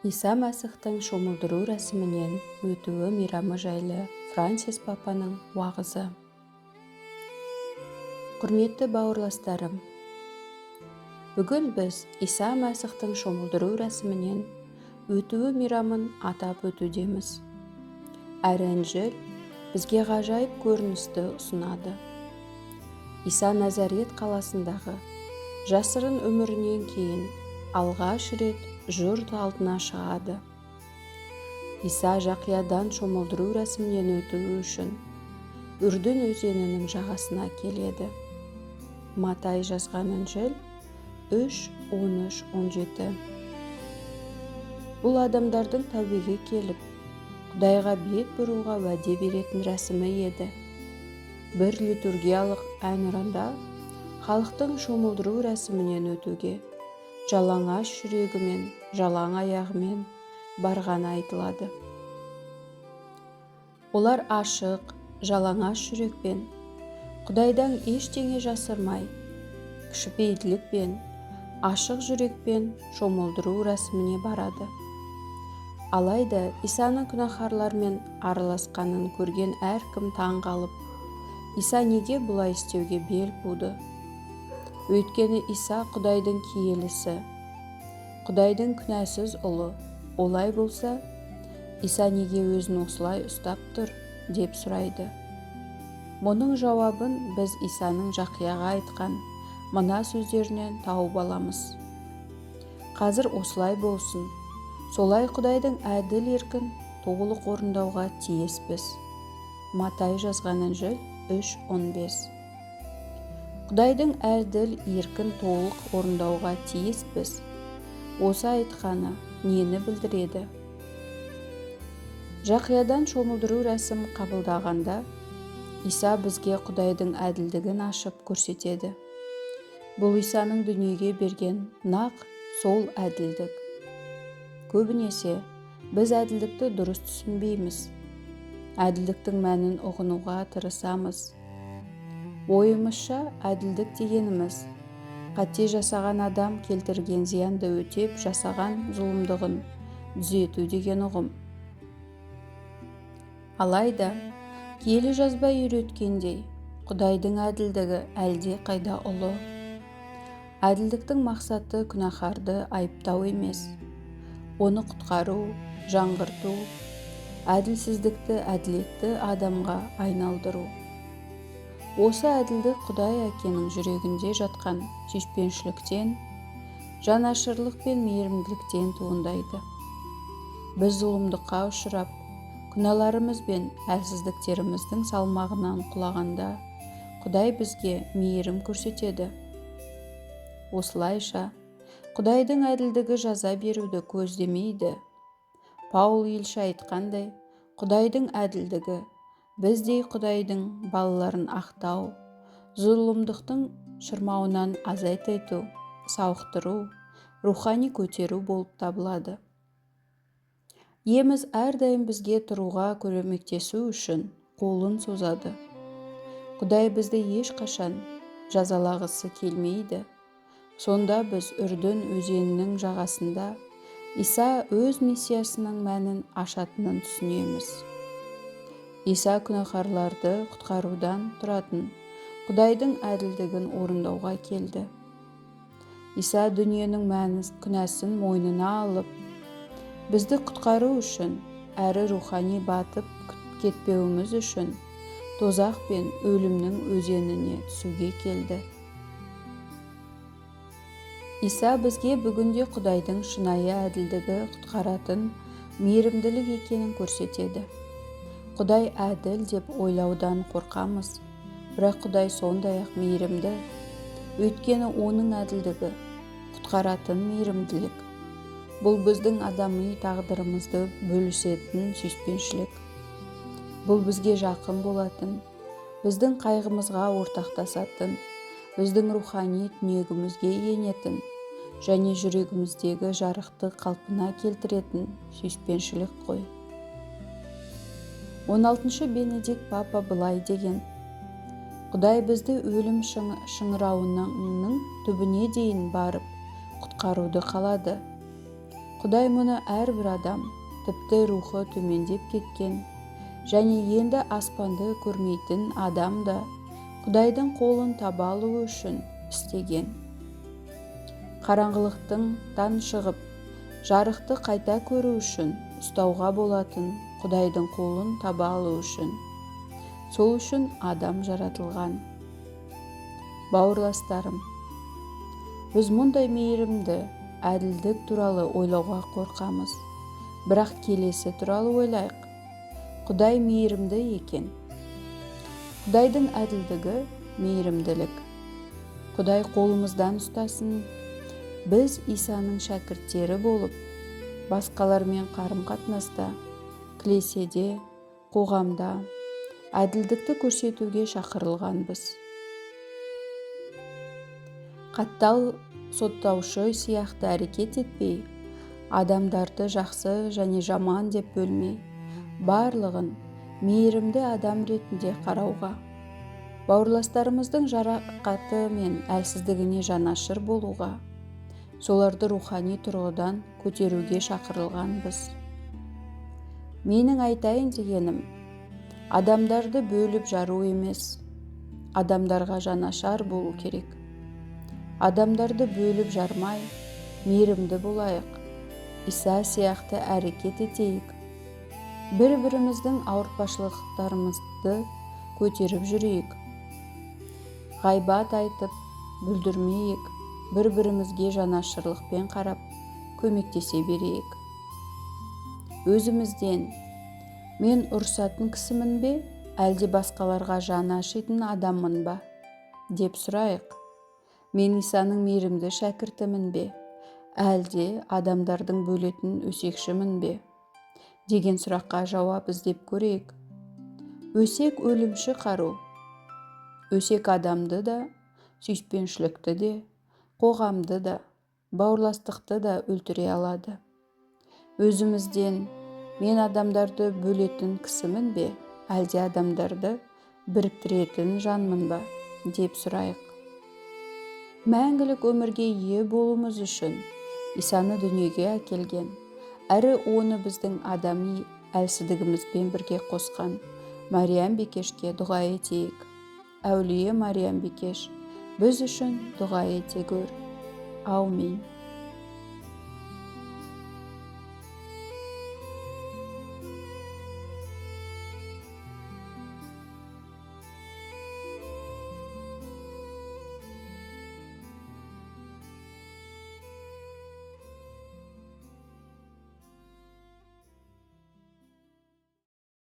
Иса Мәсіхтің шомылдыру рәсімінен өтуі мейрамы жайлы Франсис папаның уағызы. Құрметті бауырластарым, бүгін біз Иса Мәсіхтің шомылдыру рәсімінен өтуі мейрамын атап өтудеміз. Әрі Інжіл бізге ғажайып көріністі ұсынады. Иса Назарет қаласындағы жасырын өмірінен кейін алғаш рет жұрт алдына шығады. Иса Жақиядан шомылдыру рәсімінен өтуі үшін Үрдін өзенінің жағасына келеді. Матай жазған Інжіл 3:13-17. Бұл адамдардың тәубеге келіп, Құдайға бет бұруға уәде беретін рәсімі еді. Бір литургиялық әнұранда халықтың шомылдыру рәсімінен өтуге жалаңаш жүрегімен, жалаң аяғымен барғаны айтылады. Олар ашық, жалаңаш жүрекпен, Құдайдан ештеңе жасырмай, кішіпейілдікпен, ашық жүрекпен шомылдыру рәсіміне барады. Алайда Исаның күнәһарлармен араласқанын көрген әркім таң қалып, Иса неге бұлай істеуге бел буды? Өйткені Иса Құдайдың киелісі, Құдайдың күнәсіз ұлы. Олай болса, Иса неге өзін осылай ұстап тұр, деп сұрайды. Мұның жауабын біз Исаның Жақияға айтқан мына сөздерінен тауып аламыз. Қазір осылай болсын, солай Құдайдың әділ еркін толық орындауға тиіспіз. Матай жазған Інжіл 3:15. Құдайдың әділ еркін толық орындауға тиіспіз. Осы айтқаны нені білдіреді? Жақиядан шомылдыру рәсім қабылдағанда, Иса бізге Құдайдың әділдігін ашып көрсетеді. Бұл Исаның дүниеге берген нақ сол әділдік. Көбінесе біз әділдікті дұрыс түсінбейміз. Әділдіктің мәнін ұғынуға тырысамыз. Ойымызша әділдік дегеніміз, қате жасаған адам келтірген зиянды өтеп жасаған зұлымдығын түзету деген ұғым. Алайда, киелі жазба үйреткендей, Құдайдың әділдігі әлде қайда ұлы. Әділдіктің мақсаты күнәһарды айыптау емес, оны құтқару, жаңғырту, әділсіздікті әділетті адамға айналдыру. Осы әділдік Құдай әкенің жүрегінде жатқан сүйіспеншіліктен, жанашырлық пен мейірімділіктен туындайды. Біз зұлымдыққа ұшырап, күнәларымыз бен әлсіздіктеріміздің салмағынан құлағанда, Құдай бізге мейірім көрсетеді. Осылайша, Құдайдың әділдігі жаза беруді көздемейді. Паул елші айтқандай, Құдайдың әділдігі біздей Құдайдың балаларын ақтау, зұлымдықтың шырмауынан азайтайту, сауықтыру, рухани көтеру болып табылады. Иеміз әрдайым бізге тұруға көмектесу үшін қолын созады. Құдай бізді ешқашан жазалағысы келмейді. Сонда біз Үрдін өзенінің жағасында Иса өз миссиясының мәнін ашатынын түсінеміз. Иса күнәһарларды құтқарудан тұратын Құдайдың әділдігін орындауға келді. Иса дүниенің күнәсін мойнына алып, бізді құтқару үшін, әрі рухани батып кетпеуіміз үшін тозақ пен өлімнің өзеніне түсуге келді. Иса бізге бүгінде Құдайдың шынайы әділдігі құтқаратын мейірімділік екенін көрсетеді. Құдай әділ деп ойлаудан қорқамыз, бірақ Құдай сондай-ақ мейірімді, өйткені оның әділдігі құтқаратын мейірімділік. Бұл біздің адами тағдырымызды бөлісетін сүйіспеншілік. Бұл бізге жақын болатын, біздің қайғымызға ортақтасатын, біздің рухани түнегімізге енетін және жүрегіміздегі жарықты қалпына келтіретін сүйіспеншілік қой. 16 Бенедикт папа былай деген: Құдай бізді өлім шыңырауының түбіне дейін барып құтқаруды қалады. Құдай мұны әрбір адам, тіпті рухы төмендеп кеткен және енді аспанды көрмейтін адам да Құдайдың қолын таба алуы үшін істеген. Қараңғылықтан шығып, жарықты қайта көру үшін ұстауға болатын Құдайдың қолын таба алу үшін. Сол үшін адам жаратылған. Бауырластарым, біз мұндай мейірімді, әділдік туралы ойлауға қорқамыз. Бірақ келесі туралы ойлайық. Құдай мейірімді екен. Құдайдың әділдігі мейірімділік. Құдай қолымыздан ұстасын. Біз Исаның шәкірттері болып, басқалармен қарым-қатынаста, кілеседе, қоғамда әділдікті көрсетуге шақырылғанбыз. Қаттал соттаушы сияқты әрекет етпей, адамдарды жақсы және жаман деп бөлмей, барлығын мейірімді адам ретінде қарауға, бауырластарымыздың жарақаты мен әлсіздігіне жанашыр болуға, соларды рухани тұрғыдан көтеруге шақырылғанбыз. Менің айтайын дегенім, адамдарды бөліп жару емес, адамдарға жанашар болу керек. Адамдарды бөліп жармай, мейірімді болайық, Иса сияқты әрекет етейік. Бір-біріміздің ауыртпашылықтарымызды көтеріп жүрейік. Ғайбат айтып, бүлдірмейік, бір-бірімізге жанашырлықпен қарап, көмектесе берейік. Өзімізден, мен ұрсатын кісімін бе, әлде басқаларға жаны ашитын адаммын ба, деп сұрайық. Мен Исаның мейірімді шәкіртімін бе, әлде адамдардың бөлетін өсекшімін бе, деген сұраққа жауап іздеп көрейік. Өсек өлімші қару. Өсек адамды да, сүйіспеншілікті де, қоғамды да, бауырластықты да өлтіре алады. Өзімізден, мен адамдарды бөлетін кісімін бе, әлде адамдарды біріктіретін жанмын ба, деп сұрайық. Мәңгілік өмірге ие болуымыз үшін Исаны дүниеге әкелген, әрі оны біздің адами әлсіздігімізбен бірге қосқан Мариям Бикешке дұға етейік. Әулие Мариям Бикеш, біз үшін дұға ете көр. Аумин.